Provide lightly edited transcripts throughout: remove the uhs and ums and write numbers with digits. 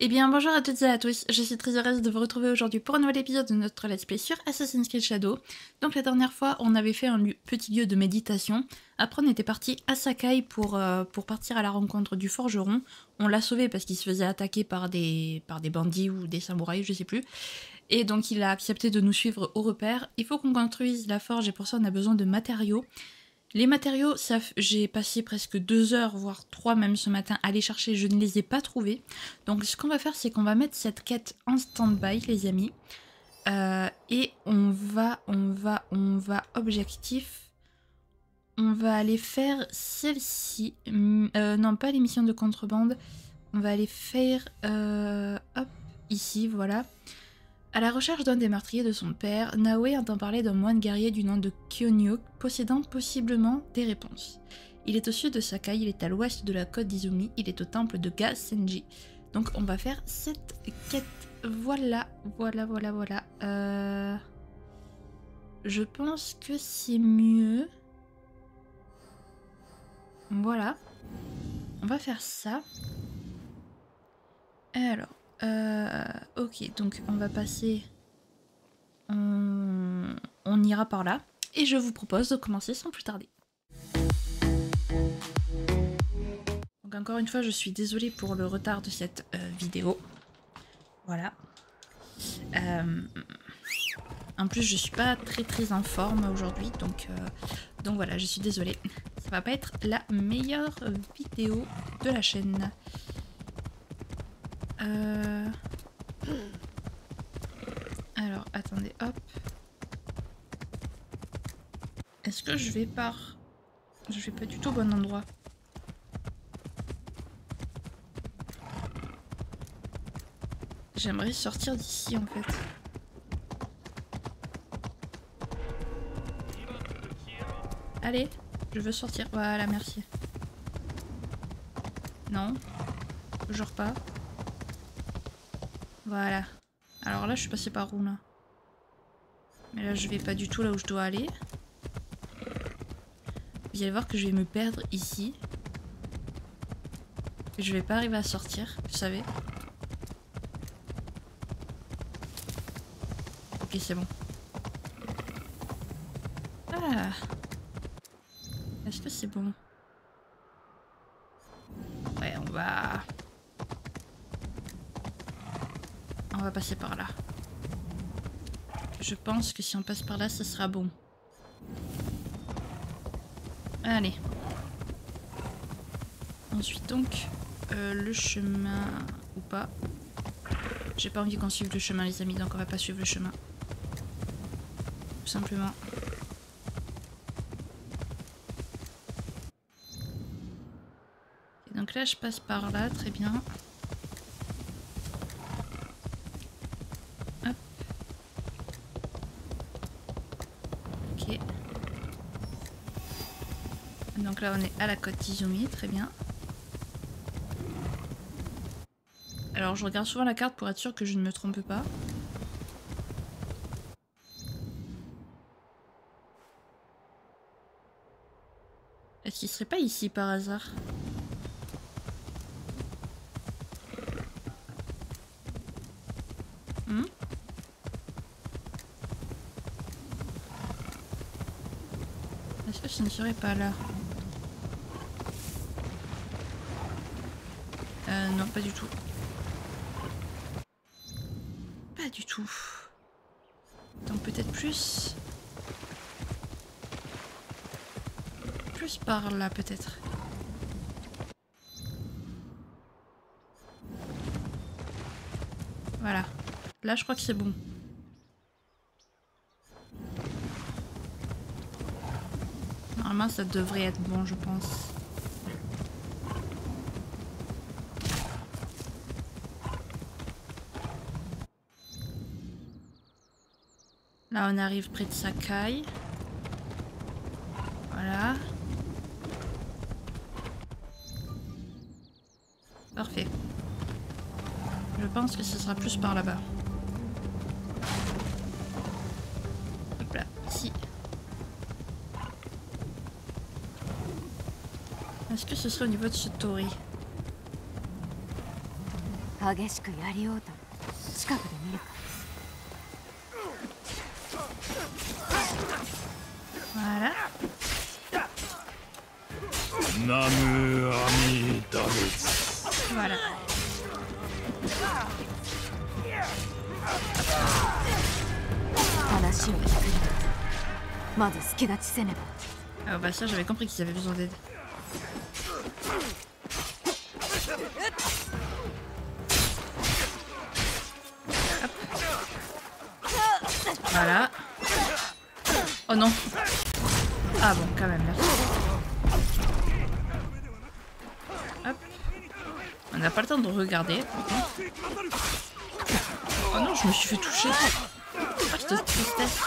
Eh bien bonjour à toutes et à tous, je suis très heureuse de vous retrouver aujourd'hui pour un nouvel épisode de notre let's play sur Assassin's Creed Shadow. Donc la dernière fois on avait fait un petit lieu de méditation, après on était parti à Sakai pour partir à la rencontre du forgeron. On l'a sauvé parce qu'il se faisait attaquer par des bandits ou des samouraïs, je sais plus. Et donc il a accepté de nous suivre au repère. Il faut qu'on construise la forge et pour ça on a besoin de matériaux. Les matériaux, j'ai passé presque 2 heures, voire 3 même ce matin, à les chercher, je ne les ai pas trouvés. Donc ce qu'on va faire, c'est qu'on va mettre cette quête en stand-by, les amis. Et on va, objectif, on va aller faire celle-ci. Non, pas les missions de contrebande. On va aller faire, hop, ici, voilà. À la recherche d'un des meurtriers de son père, Naoe entend parler d'un moine guerrier du nom de Kyonyo, possédant possiblement des réponses. Il est au sud de Sakai, il est à l'ouest de la côte d'Izumi, il est au temple de Ga-Senji. Donc on va faire cette quête. Voilà. Je pense que c'est mieux. Voilà. On va faire ça. Alors... ok, donc on va passer... On ira par là. Et je vous propose de commencer sans plus tarder. Donc encore une fois, je suis désolée pour le retard de cette vidéo. Voilà. En plus, je suis pas très en forme aujourd'hui, donc voilà, je suis désolée. Ça va pas être la meilleure vidéo de la chaîne. Alors, attendez, hop. Est-ce que je vais par... Je vais pas du tout au bon endroit. J'aimerais sortir d'ici en fait. Allez, je veux sortir. Voilà, merci. Non, toujours pas. Voilà. Alors là, je suis passée par où là? Mais là, je vais pas du tout là où je dois aller. Vous allez voir que je vais me perdre ici. Et je vais pas arriver à sortir, vous savez. Ok, c'est bon. Ah. Est-ce que c'est bon? Ouais, on va passer par là. Je pense que si on passe par là, ça sera bon. Allez. Ensuite donc, le chemin ou pas. J'ai pas envie qu'on suive le chemin les amis, donc on va pas suivre le chemin. Tout simplement. Et donc là je passe par là, très bien. Hop. Ok. Donc là on est à la côte d'Izumi, très bien. Alors je regarde souvent la carte pour être sûr que je ne me trompe pas. Est-ce qu'il serait pas ici par hasard? Est-ce que ce ne serait pas là? Non, pas du tout. Pas du tout. Donc peut-être plus... Plus par là peut-être. Voilà. Là je crois que c'est bon. Normalement ça devrait être bon je pense. Là on arrive près de Sakai. Voilà. Parfait. Je pense que ce sera plus par là-bas. Hop là, ici. Est-ce que ce serait au niveau de ce tori? 激しくやりおうと近くで見るか。Voilà. ナムアミダ仏。 Voilà. Ah bah ça j'avais compris qu'ils avaient besoin d'aide. Hop. Voilà. Oh non. Ah bon quand même merci. Hop. On n'a pas le temps de regarder. Okay. Oh non je me suis fait toucher. Ah cette tristesse.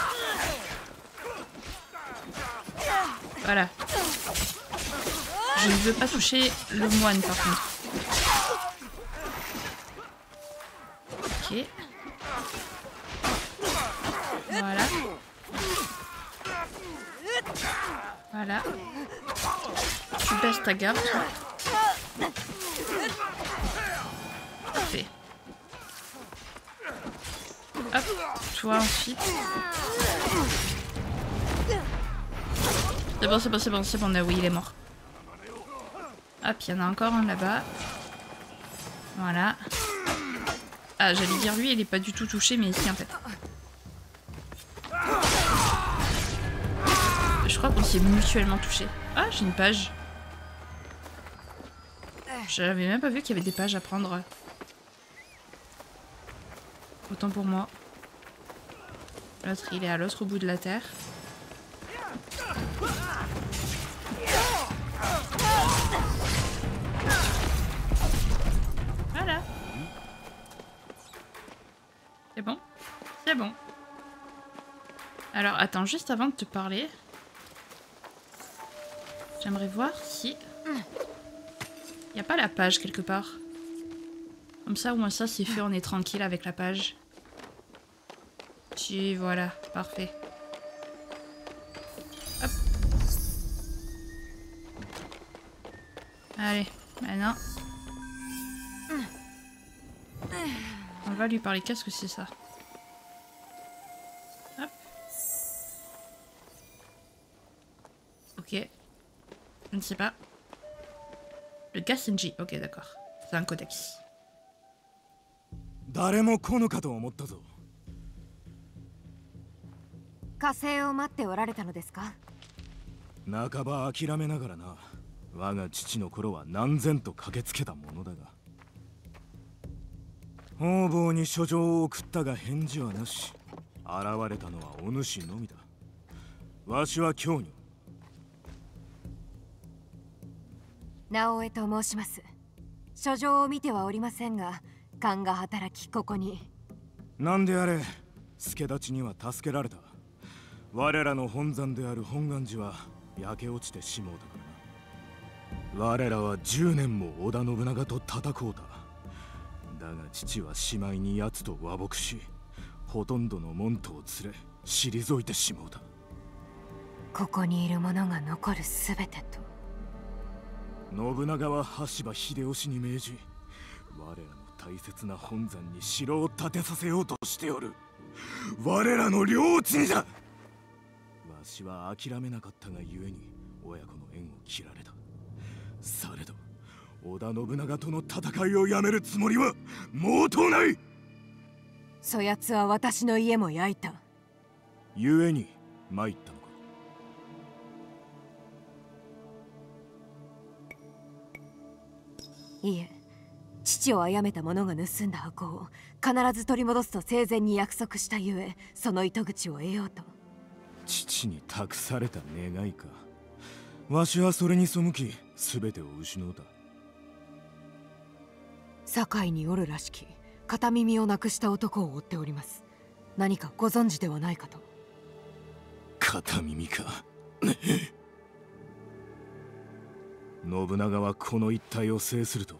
Voilà. Je ne veux pas toucher le moine par contre. Ok. Voilà. Voilà. Tu baisses ta garde. Parfait. Hop. Toi ensuite. C'est bon, c'est bon, c'est bon, c'est bon, oui, il est mort. Hop, il y en a encore un là-bas. Voilà. Ah, j'allais dire lui, il est pas du tout touché, mais ici en fait. Je crois qu'on s'est mutuellement touché. Ah, j'ai une page. J'avais même pas vu qu'il y avait des pages à prendre. Autant pour moi. L'autre, il est à l'autre bout de la terre. Voilà. C'est bon? C'est bon. Alors, attends, juste avant de te parler, j'aimerais voir si... Il n'y a pas la page quelque part. Comme ça, au moins ça, c'est fait, on est tranquille avec la page. Si, voilà, parfait. Hop. Allez, maintenant... On va lui parler. Qu'est-ce que c'est ça? Hop. Ok. Je ne sais pas. Le Gasenji. Ok, d'accord. C'est un codex. 誰も来ぬかと思ったぞ。火星を待っておられたのですか？半ば諦めながらな。我が父の頃は何千と駆けつけたものだが。方々に書状を送ったが返事はなし。現れたのはお主のみだ。わしは京女。直江と申します。書状を見てはおりませんが、勘が働きここに。なんであれ、助太刀には助けられた。我らの本山である本願寺は焼け落ちてしもうたからな。我らは10年も織田信長と戦うた。だが父はしまいに奴と和睦し、ほとんどの門徒を連れ退いてしもうた。ここにいる者が残るすべてと。信長は羽柴秀吉に命じ、我らの大切な本山に城を建てさせようとしておる。我らの領地にだ。わしは諦めなかったがゆえに親子の縁を切られた。されど織田信長との戦いをやめるつもりは毛頭ない。そやつは私の家も焼いた。ゆえに参ったのか。いえ、父を殺めた者が盗んだ箱を必ず取り戻すと生前に約束したゆえ、その糸口を得ようと。父に託された願いか。わしはそれに背き全てを失うた。堺におるらしき片耳をなくした男を追っております。何かご存知ではないかと。片耳か。信長はこの一帯を制すると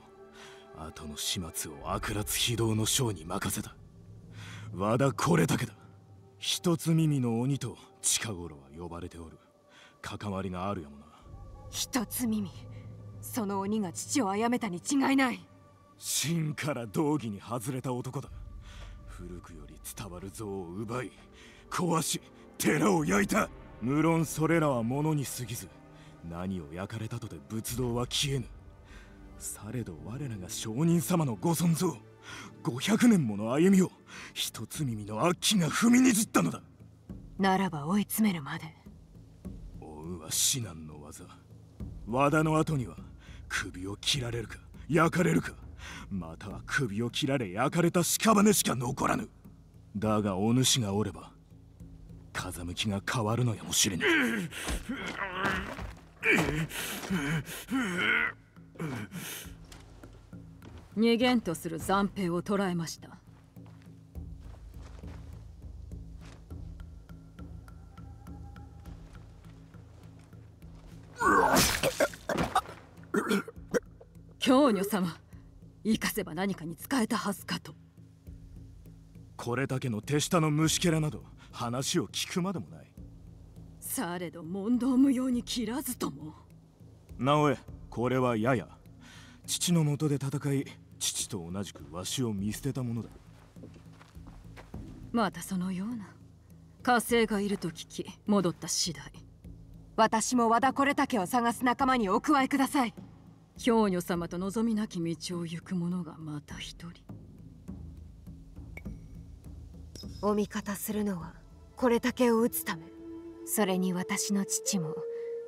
後の始末を悪辣非道の将に任せた。わだこれだけだ。一つ耳の鬼と近頃は呼ばれておる。関わりがあるやもな。一つ耳、その鬼が父を殺めたに違いない。真から道義に外れた男だ。古くより伝わる像を奪い壊し寺を焼いた。無論それらは物に過ぎず、何を焼かれたとて仏道は消えぬ。されど我らが上人様のご尊像、500年もの歩みを一つ耳の悪鬼が踏みにじったのだ。ならば追い詰めるまで。追うは至難の技。和田の後には首を切られるか焼かれるか、または首を切られ焼かれた屍しか残らぬ。だがお主がおれば風向きが変わるのやもしれぬ。逃げんとする残兵を捕らえました。教女様、生かせば何かに使えたはずかと。これだけの手下の虫けらなど話を聞くまでもない。されど問答無用に切らずとも。直江、これはやや父のもとで戦い、父と同じくわしを見捨てたものだ。またそのような火星がいると聞き戻った次第。私も和田これだけを探す仲間にお加えください。教女様と望みなき道を行く者がまた一人。お味方するのはこれだけを討つため。それに私の父も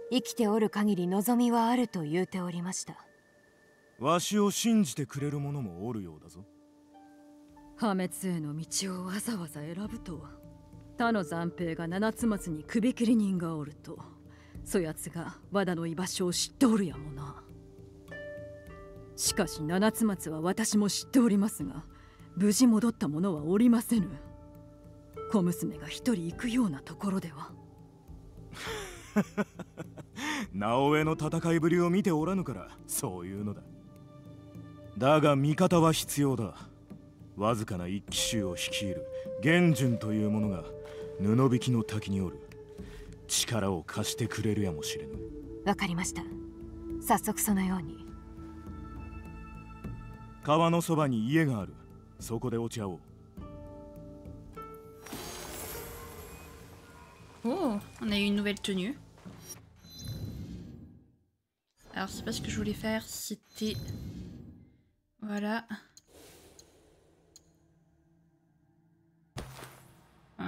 生きておる限り望みはあると言うておりました。わしを信じてくれる者もおるようだぞ。破滅への道をわざわざ選ぶとは。他の残兵が七つ松に首切り人がおると、そやつが和田の居場所を知っておるやもな。しかし七つ松は私も知っておりますが、無事戻った者はおりませぬ。小娘が一人行くようなところでは。直江の戦いぶりを見ておらぬからそういうのだ。だが味方は必要だ。わずかな一騎衆を率いる玄順という者が布引きの滝におる。力を貸してくれるやもしれぬ。わかりました。早速そのように。川のそばに家がある。そこでお茶を。Oh, on a eu une nouvelle tenue. Alors c'est pas ce que je voulais faire, c'était... Voilà.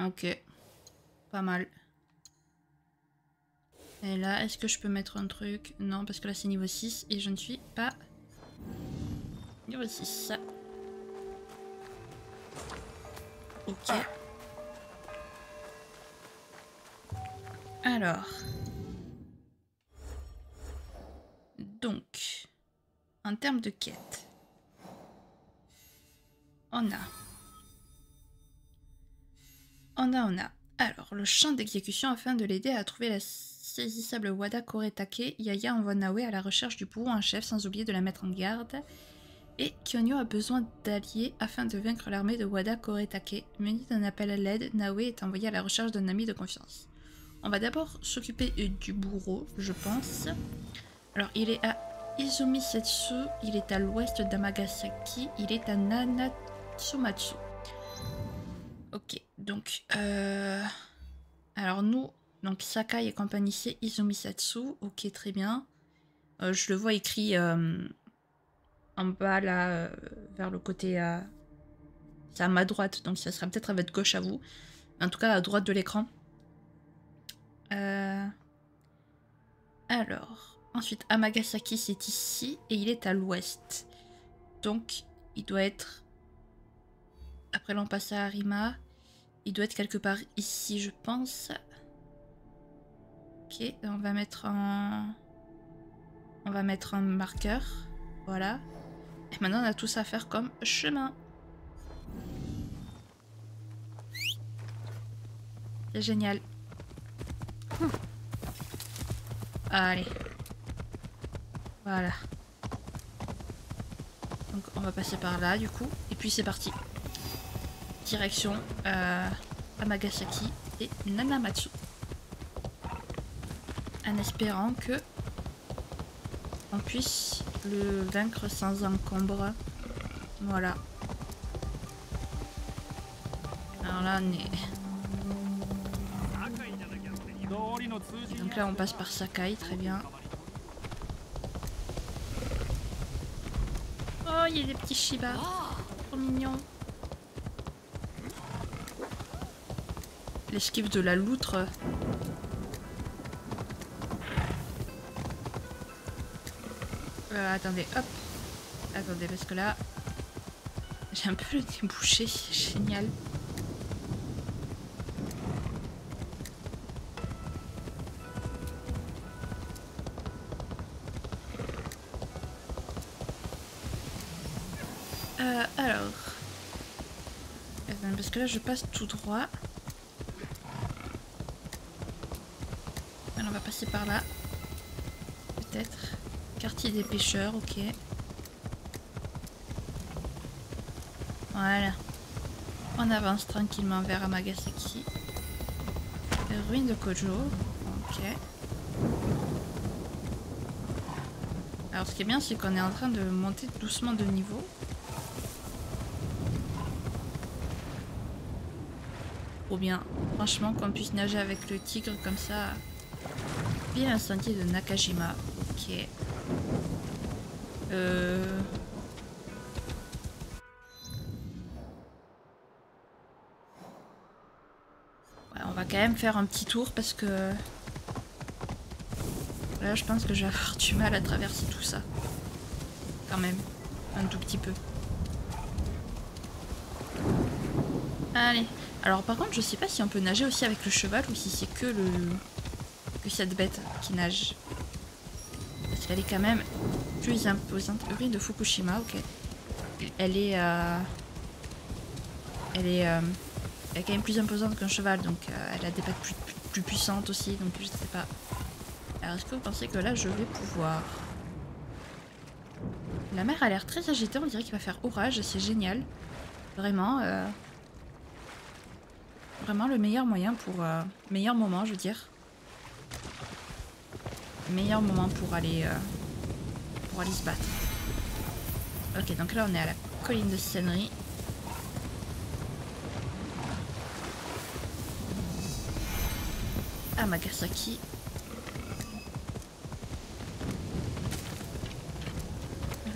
Ok. Pas mal. Et là, est-ce que je peux mettre un truc? Non, parce que là c'est niveau 6 et je ne suis pas... Niveau 6. Ok. Alors, donc, en termes de quête, on a. Alors, le champ d'exécution afin de l'aider à trouver la saisissable Wada Koretake, Yaya envoie Naoe à la recherche du bourreau en chef sans oublier de la mettre en garde. Et Kyonyo a besoin d'alliés afin de vaincre l'armée de Wada Koretake. Muni d'un appel à l'aide, Naoe est envoyé à la recherche d'un ami de confiance. On va d'abord s'occuper du bourreau, je pense. Alors, il est à Izumisetsu, il est à l'ouest d'Amagasaki, il est à Nanatsumatsu. Ok, donc... Alors nous, donc Sakai et compagnie, c'est Izumisetsu. Ok, très bien. Je le vois écrit en bas, là, vers le côté... c'est à ma droite, donc ça sera peut-être à votre gauche à vous. En tout cas, à droite de l'écran. Alors, ensuite Amagasaki c'est ici et il est à l'ouest. Donc il doit être, après l'on passe à Arima, il doit être quelque part ici je pense. Ok, on va mettre un marqueur. Voilà. Et maintenant on a tout ça à faire comme chemin. C'est génial. Allez. Voilà. Donc on va passer par là du coup. Et puis c'est parti. Direction Amagasaki et Nanamatsu. En espérant que on puisse le vaincre sans encombre. Voilà. Alors là, on est... Donc là, on passe par Sakai, très bien. Oh, il y a des petits Shiba. Trop mignon. L'esquive de la loutre. Attendez, hop. Attendez, parce que là... J'ai un peu le nez bouché, c'est génial. Alors... Attends, parce que là je passe tout droit. Alors on va passer par là. Peut-être. Quartier des pêcheurs, ok. Voilà. On avance tranquillement vers Amagasaki. Les ruines de Kojo. Ok. Alors ce qui est bien, c'est qu'on est en train de monter doucement de niveau. Trop bien. Franchement, qu'on puisse nager avec le tigre comme ça. Bien un sentier de Nakajima. Ok. Ouais, on va quand même faire un petit tour parce que... Là, je pense que je vais avoir du mal à traverser tout ça. Quand même. Un tout petit peu. Allez. Alors par contre, je sais pas si on peut nager aussi avec le cheval ou si c'est que cette bête qui nage. Parce qu'elle est quand même plus imposante. Ruine de Fukushima, ok. Elle est quand même plus imposante qu'un cheval, donc elle a des pattes plus puissantes aussi, donc je sais pas. Alors est-ce que vous pensez que là je vais pouvoir... La mer a l'air très agitée, on dirait qu'il va faire orage, c'est génial. Vraiment, vraiment le meilleur moyen pour... meilleur moment, je veux dire. Meilleur moment pour aller se battre. Ok, donc là on est à la colline de Senri. Amagasaki.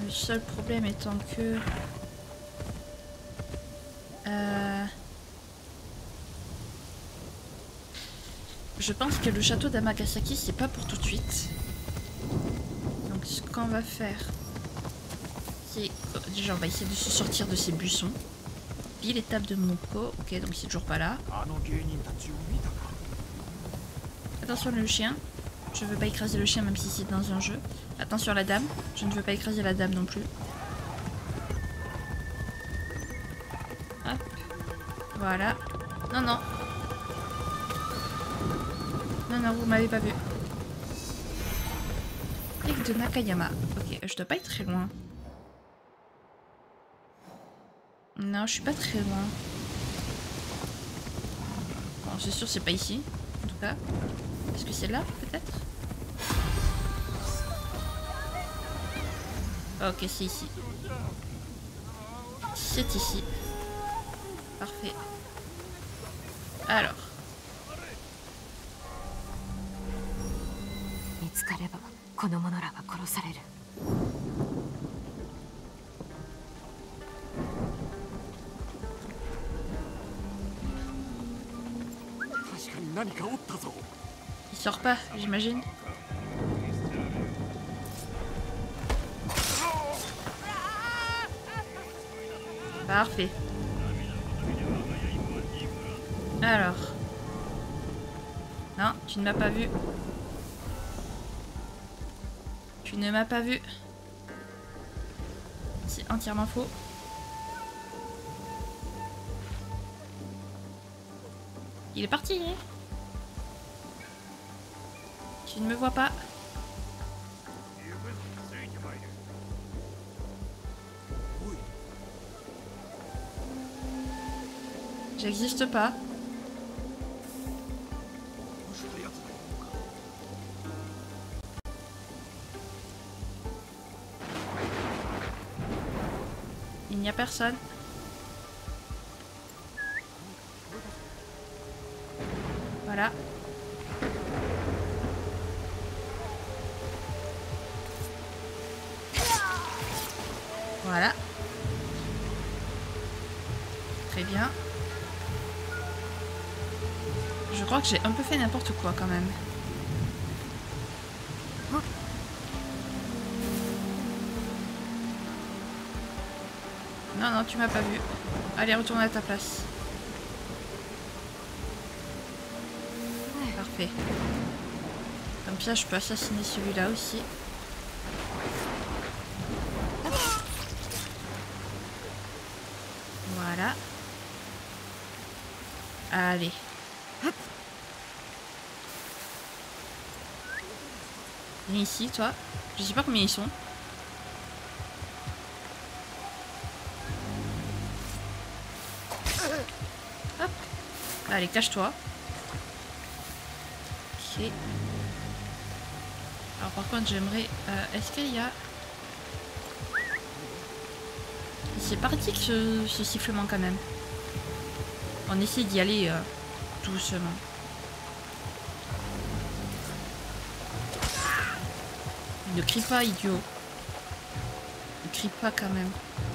Le seul problème étant que... je pense que le château d'Amagasaki, c'est pas pour tout de suite. Donc ce qu'on va faire, c'est... Déjà, on va essayer de se sortir de ces buissons. Puis l'étape de Moko. Ok, donc c'est toujours pas là. Attention le chien. Je veux pas écraser le chien même si c'est dans un jeu. Attention la dame. Je ne veux pas écraser la dame non plus. Hop. Voilà. Non, non. Non, non, vous m'avez pas vu. Pic de Nakayama. Ok, je dois pas être très loin. Non, je suis pas très loin. Bon, c'est sûr, c'est pas ici. En tout cas. Est-ce que c'est là, peut-être? Ok, c'est ici. C'est ici. Parfait. Alors. 見つかればこの者らは殺される。確かに何かおったぞ。 Il sort pas, j'imagine. Parfait. Alors. Non, tu ne m'as pas vu. Tu ne m'as pas vu. C'est entièrement faux. Il est parti, hein? Tu ne me vois pas. J'existe pas. Il n'y a personne. Voilà. Voilà. Très bien. Je crois que j'ai un peu fait n'importe quoi quand même. Non, non, tu m'as pas vu. Allez, retourne à ta place. Parfait. Comme ça, je peux assassiner celui-là aussi. Voilà. Allez. Viens ici, toi. Je sais pas combien ils sont. Hop. Allez, cache-toi. Ok. Alors par contre, j'aimerais... est-ce qu'il y a... C'est pratique ce sifflement quand même. On essaie d'y aller doucement. Ne crie pas, idiot. Ne crie pas quand même.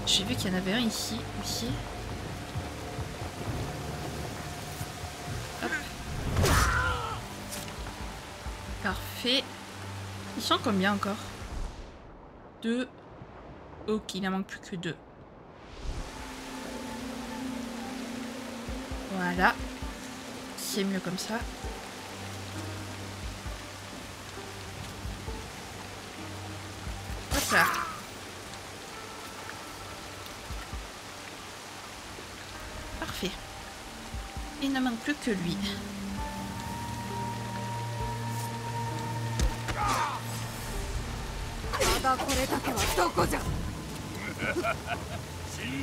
J'ai vu qu'il y en avait un ici aussi. Hop. Parfait. Ils sont combien encore? 2. Ok, il n'en manque plus que 2. Voilà. C'est mieux comme ça. Hop là. Parfait. Il ne manque plus que lui.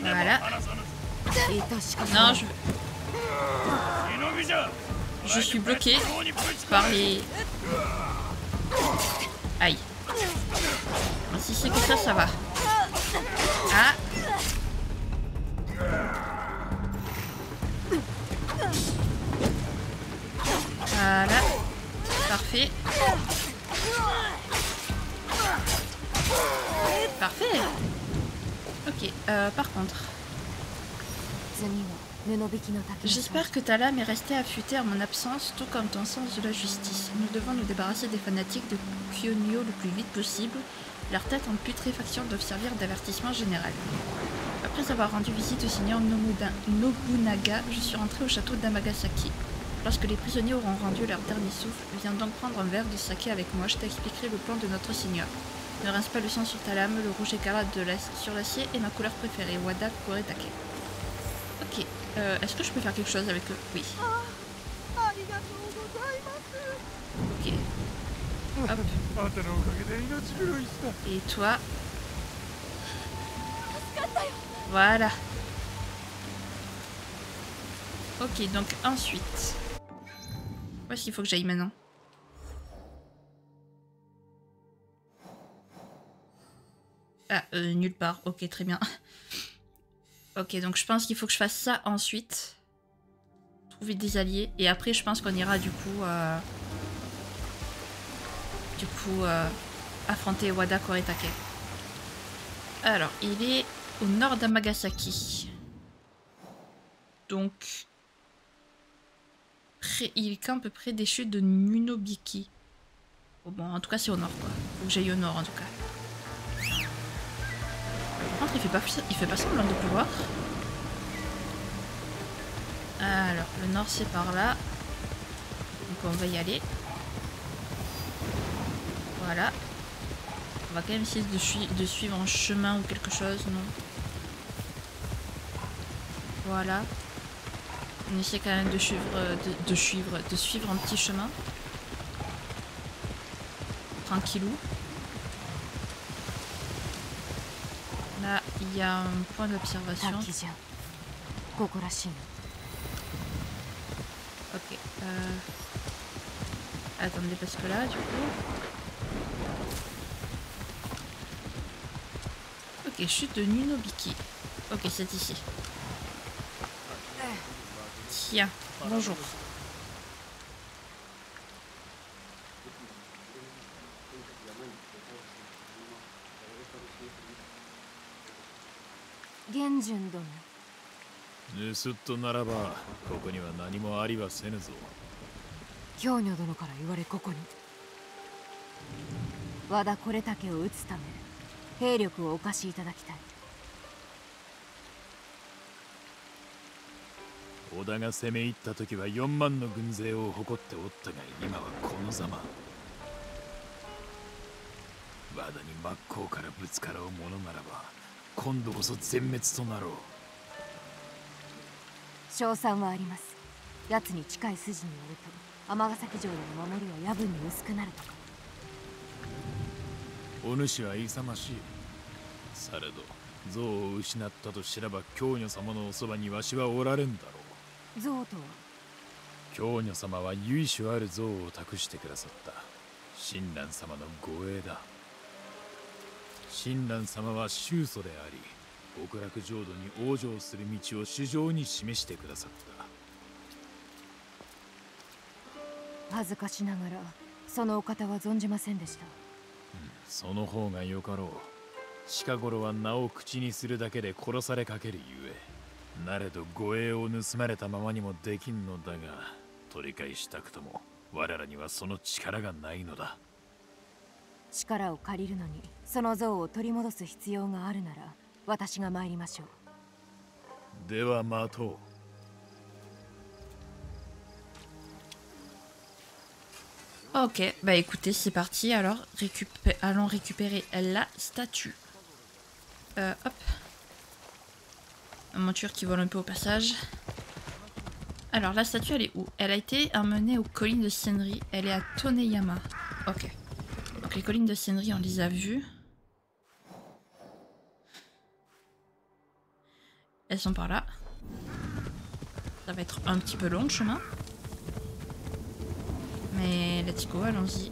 Voilà. Non, je suis bloqué par les... Aïe. Si c'est que ça va. Ah. Voilà. Parfait. Parfait. Ok, par contre... J'espère que ta lame est restée affûtée en mon absence, tout comme ton sens de la justice. Nous devons nous débarrasser des fanatiques de Kyonyo le plus vite possible. Leurs têtes en putréfaction doivent servir d'avertissement général. Après avoir rendu visite au seigneur Nobunaga, je suis rentré au château d'Amagasaki. Lorsque les prisonniers auront rendu leur dernier souffle, viens donc prendre un verre de saké avec moi, je t'expliquerai le plan de notre seigneur. Ne rince pas le sang sur ta lame, le rouge écarlate sur l'acier est ma couleur préférée, Wada Koretake. Ok, est-ce que je peux faire quelque chose avec eux? Oui. Ok. Hop. Et toi? Voilà. Ok, donc ensuite... Où est-ce qu'il faut que j'aille maintenant? Ah, nulle part. Ok, très bien. Ok, donc je pense qu'il faut que je fasse ça ensuite. Trouver des alliés. Et après, je pense qu'on ira du coup... affronter Wada Koretake. Alors, il est au nord d'Amagasaki. Donc... il campe près des chutes de Nunobiki. Oh, bon, en tout cas, c'est au nord, quoi. Faut que j'aille au nord, en tout cas. Par contre, il fait pas semblant de pouvoir. Alors, le nord, c'est par là. Donc, on va y aller. Voilà. On va quand même essayer de suivre un chemin ou quelque chose, non? Voilà. On essaie quand même de suivre un petit chemin. Tranquillou. Là, il y a un point d'observation. Ok. Attendez, parce que là, du coup... Ok, chute de Nunobiki. Ok, c'est ici. Tiens, bonjour. Genjun殿。盗っ人ならばここには何もありはせぬぞ。兵女殿から言われここに。和田これだけを討つため兵力をお貸しいただきたい。織田が攻め入った時は4万の軍勢を誇っておったが今はこのざま。和田に真っ向からぶつかろうものならば今度こそ全滅となろう。勝算はあります。奴に近い筋によると尼崎城の守りは夜分に薄くなるとか。お主は勇ましい。されど像を失ったと知らば京女様のおそばにわしはおられんだろう。像とは京女様は由緒ある像を託してくださった親鸞様の護衛だ。親鸞様は宗祖であり極楽浄土に往生する道を主情に示してくださった。恥ずかしながらそのお方は存じませんでした。その方がよかろう。近頃は名を口にするだけで殺されかけるゆえ、なれど護衛を盗まれたままにもできんのだが、取り返したくとも我らにはその力がないのだ。力を借りるのにその像を取り戻す必要があるなら私が参りましょう。では待とう。Ok, bah écoutez, c'est parti. Alors, allons récupérer la statue. Hop. Une monture qui vole un peu au passage. Alors, la statue, elle est où? Elle a été amenée aux collines de Senri. Elle est à Toneyama. Ok. Donc, les collines de Senri, on les a vues. Elles sont par là. Ça va être un petit peu long le chemin. Mais let's go, allons-y.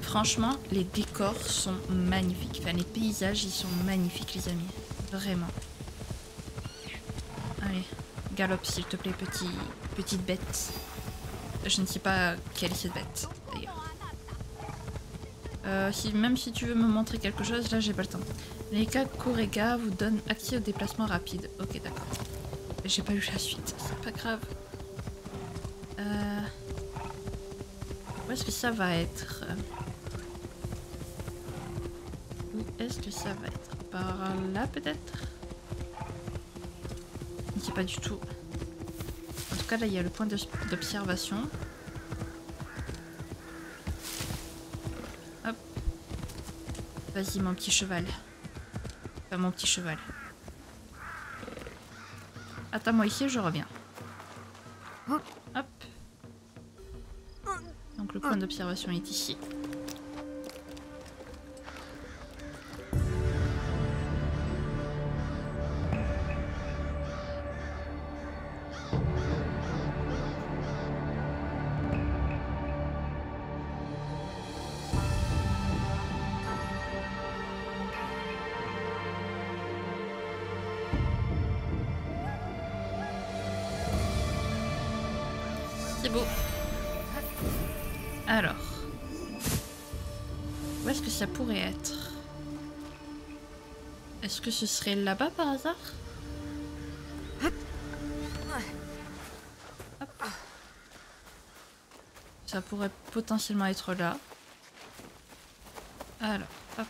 Franchement, les décors sont magnifiques. Enfin, les paysages, ils sont magnifiques, les amis. Vraiment. Allez, galope, s'il te plaît, petite bête. Je ne sais pas quelle est cette bête, d'ailleurs. Même si tu veux me montrer quelque chose, là, j'ai pas le temps. Les cas Korega vous donnent accès au déplacement rapide. Ok, d'accord. J'ai pas lu la suite, c'est pas grave. Où est-ce que ça va être? Où est-ce que ça va être? Par là peut-être? Je ne sais pas du tout. En tout cas là il y a le point d'observation. Hop. Vas-y mon petit cheval. Enfin mon petit cheval. Attends-moi ici, je reviens. Hop. Donc le point d'observation est ici. C'est beau. Alors. Où est-ce que ça pourrait être? Est-ce que ce serait là-bas par hasard? Hop. Ça pourrait potentiellement être là. Alors, hop.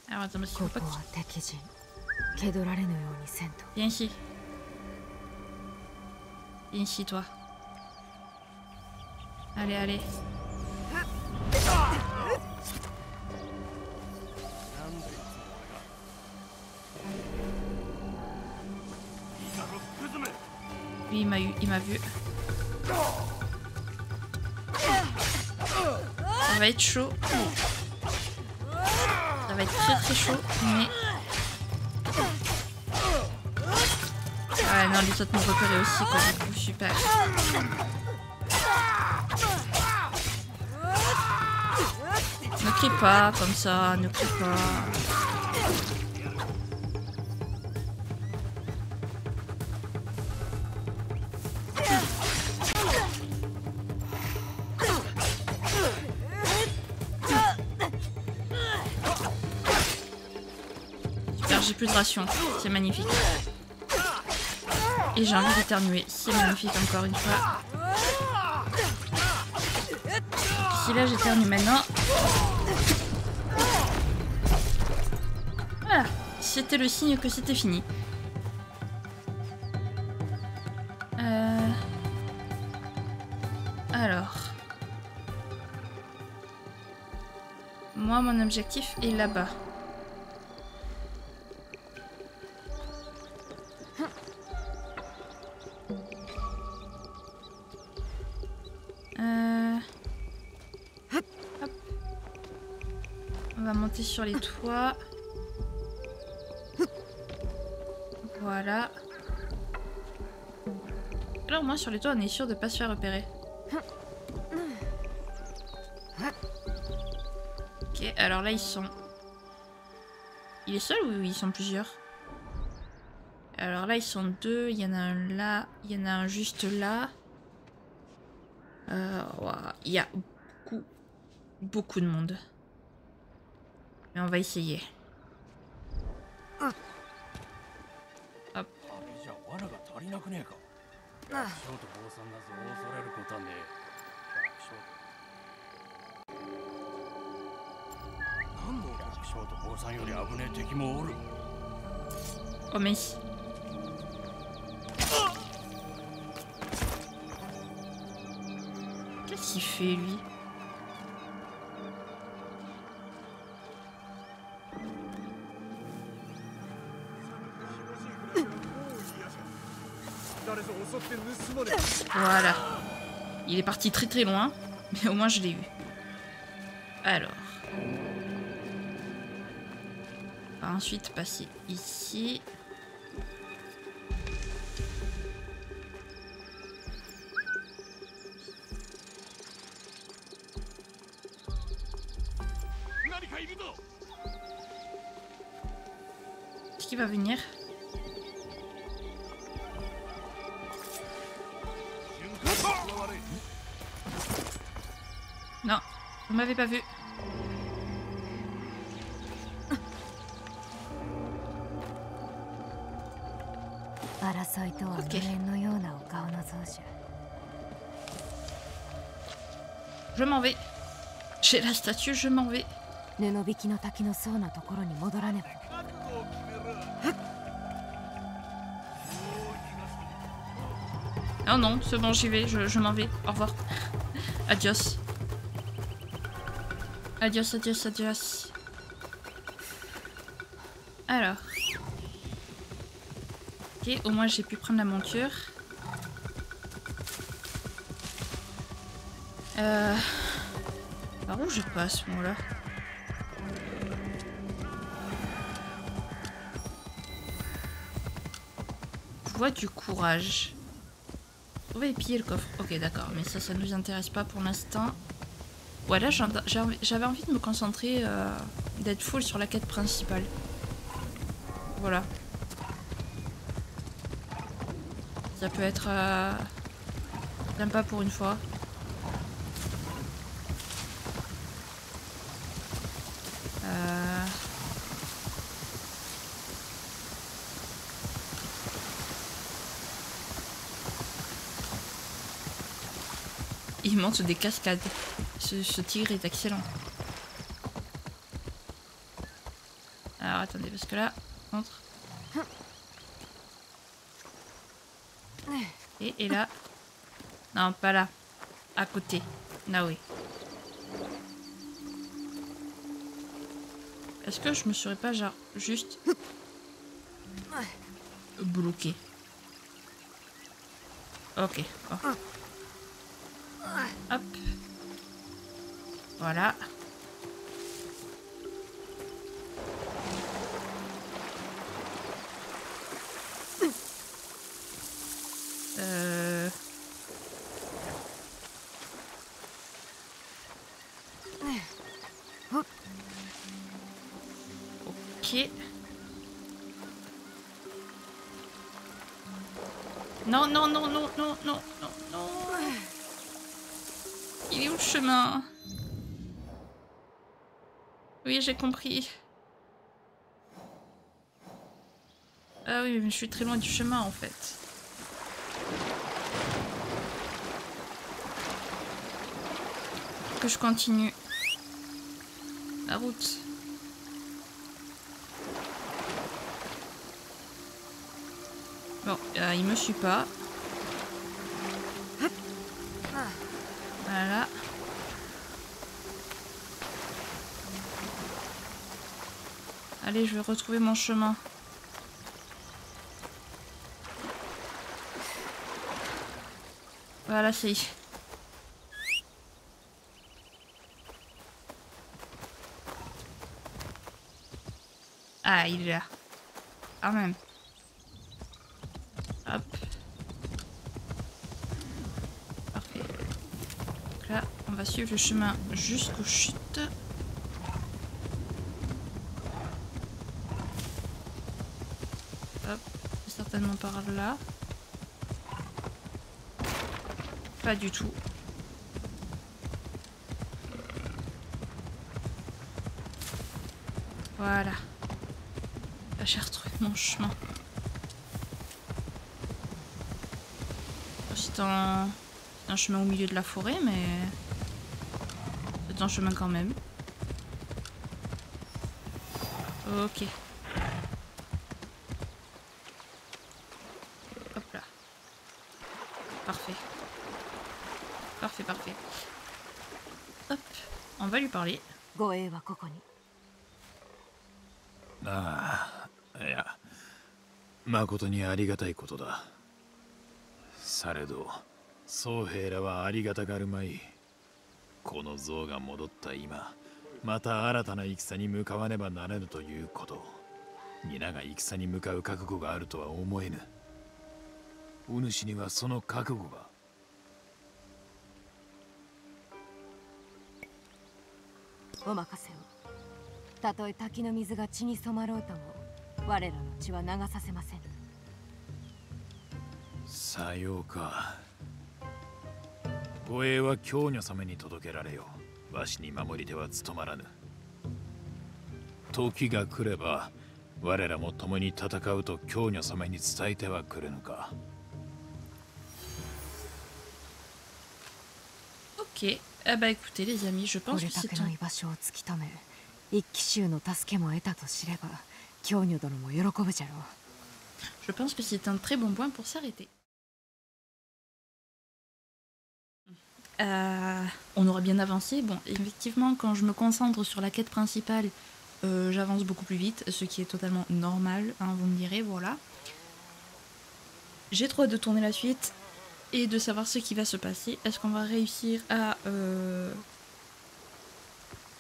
Alors attends, parce qu'il faut pas que... Viens ici. Viens ici, toi. Allez, allez. Lui, il m'a eu, il m'a vu. Ça va être chaud. Ça va être très très chaud, mais... Ouais, non, les autres m'ont repéré aussi, quoi, du coup, super. crie pas comme ça, ne crie pas. Super, j'ai plus de ration, c'est magnifique. Et j'ai envie d'éternuer, c'est magnifique encore une fois. Si là j'éternue maintenant. Voilà, c'était le signe que c'était fini. Alors. Moi, mon objectif est là-bas. Hop. On va monter sur les toits. Voilà. Alors moi sur les toits on est sûr de pas se faire repérer. Ok, alors là ils sont... Il est seul ou ils sont plusieurs? Alors là ils sont deux, il y en a un là, il y en a un juste là. Il y a beaucoup de monde. Mais on va essayer. Hop. Oh mais... Qu'est-ce qu'il fait lui? Voilà. Il est parti très très loin, mais au moins je l'ai eu. Alors. On va ensuite passer ici. Est-ce qu'il va venir? Non, vous m'avez pas vu. Ok. Je m'en vais. J'ai la statue, je m'en vais. Oh non, c'est bon, j'y vais, je m'en vais. Au revoir. Adios. Adios, adios, adios. Alors. Ok, au moins j'ai pu prendre la monture. Par où je passe, moi là? Voie du courage. Trouver et piller le coffre. Ok, d'accord, mais ça nous intéresse pas pour l'instant. Voilà, j'avais envie de me concentrer, d'être full sur la quête principale. Voilà. Ça peut être sympa pour une fois. Il monte des cascades. Ce tigre est excellent. Alors attendez, parce que là, entre. Et là. Non, pas là. À côté. Là oui. Est-ce que je me serais pas genre juste bloqué? Ok. Oh. Hop. Voilà. Ok. Non, non, non, non, non, non, non, non. Il est où le chemin? Oui, j'ai compris. Ah oui, mais je suis très loin du chemin en fait. Que je continue. La route. Bon, il me suit pas. Voilà. Allez, je vais retrouver mon chemin. Voilà, c'est... Ah, il est là. Quand même. Hop. Parfait. Donc là, on va suivre le chemin jusqu'aux chutes. Hop. C'est certainement par là. Pas du tout. Voilà. Là, j'ai retrouvé mon chemin. C'est un chemin au milieu de la forêt, mais c'est un chemin quand même. Ok. Hop là. Parfait. Parfait, parfait. Hop. On va lui parler. 護衛はここに。ああ、いや、誠にありがたいことだ。されど、僧兵らはありがたがるまい。この像が戻った今、また新たな戦に向かわねばならぬということ。皆が戦に向かう覚悟があるとは思えぬ。お主にはその覚悟が。お任せを。たとえ滝の水が血に染まろうとも、我らの血は流させません。さようか。護衛は京女様に届けられよ。わしに守り手は務まらぬ。時が来れば、我らも共に戦うと京女様に伝えてはくれぬか。Ok. Ah bah écoutez les amis, je pense que c'est の居場所を突き止め、一騎衆の助けも得たと知れば、京女殿も喜ぶじゃろう。Je pense que c'est un très bon point pour s'arrêter. On aura bien avancé. Bon, effectivement, quand je me concentre sur la quête principale, j'avance beaucoup plus vite, ce qui est totalement normal, hein, vous me direz, voilà. J'ai trop hâte de tourner la suite et de savoir ce qui va se passer. Est-ce qu'on va réussir à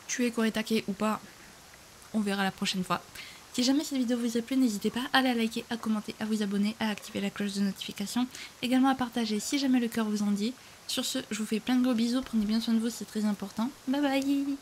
tuer Koritake ou pas? On verra la prochaine fois. Si jamais cette vidéo vous a plu, n'hésitez pas à la liker, à commenter, à vous abonner, à activer la cloche de notification, également à partager si jamais le cœur vous en dit. Sur ce, je vous fais plein de gros bisous, prenez bien soin de vous, c'est très important. Bye bye.